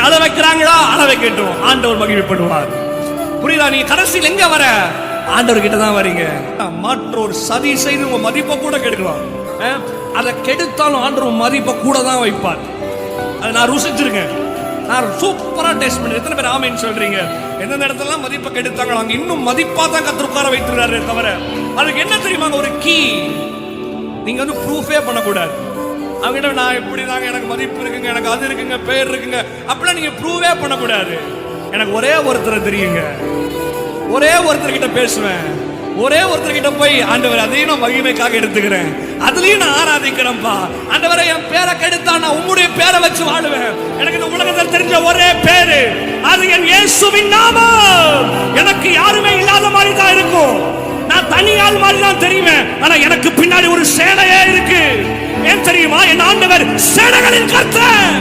அழ வைக்கிறாங்களா, அழ வைக்கட்டும், ஆண்டவர் மகிமைப்படுவார். புரியுதா? நீங்க கடைசியில் எங்க வர? ஆண்டவர் கிட்ட தான் வரீங்க. மற்றொரு சதி செய்து உங்க மதிப்பை கூட கெடுக்கலாம். அதை கெடுத்தாலும் ஆண்டவர் மதிப்பை கூட தான் வைப்பார். அதை நான் ருசிச்சிருக்கேன். நான் சூப்பரா டேஸ்ட் பண்ணி. எத்தனை பேர் ஆமைன்னு சொல்றீங்க? எந்தெந்த இடத்துல மதிப்பை கெடுத்தாங்களோ அங்க இன்னும் மதிப்பா தான் கர்த்தர் உட்கார வைத்திருக்காரு. தவிர அதுக்கு என்ன தெரியுமாங்க ஒரு கீ? நீங்க வந்து ப்ரூஃபே பண்ணக்கூடாது. அவங்ககிட்ட நான் இப்படி தாங்க, எனக்கு மதிப்பு இருக்குங்க, எனக்கு அது இருக்குங்க, பேர் இருக்குங்க, அப்படிலாம் நீங்க ப்ரூவே பண்ணக்கூடாது. எனக்கு ஒரே ஒருத்தரை தெரியுங்க, ஒரே ஒருத்தர்கிட்ட பேசுவேன், ஒரே ஒருத்தர்கிட்ட போய் ஆண்டவர் அதையும் நான் மகிமைக்காக எடுத்துக்கிறேன், அதுலயும் நான் ஆராதிக்கிறேன்ப்பா. ஆண்டவரை என் பேரை கெடுத்தா நான் உம்முடைய பேரை வச்சு வாழுவேன். எனக்கு இந்த உலகத்தில் தெரிஞ்ச ஒரே பேரு, அது என் இயேசுவின் நாமம். எனக்கு யாருமே இல்லாத மாதிரி தான் இருக்கும். நான் தனியால் மாதிரி தான் தெரியுவேன். ஆனா எனக்கு பின்னாடி ஒரு சேனையே இருக்கு. ஏன் தெரியுமா? என் ஆண்டவர் சேனைகளின் கர்த்தர்.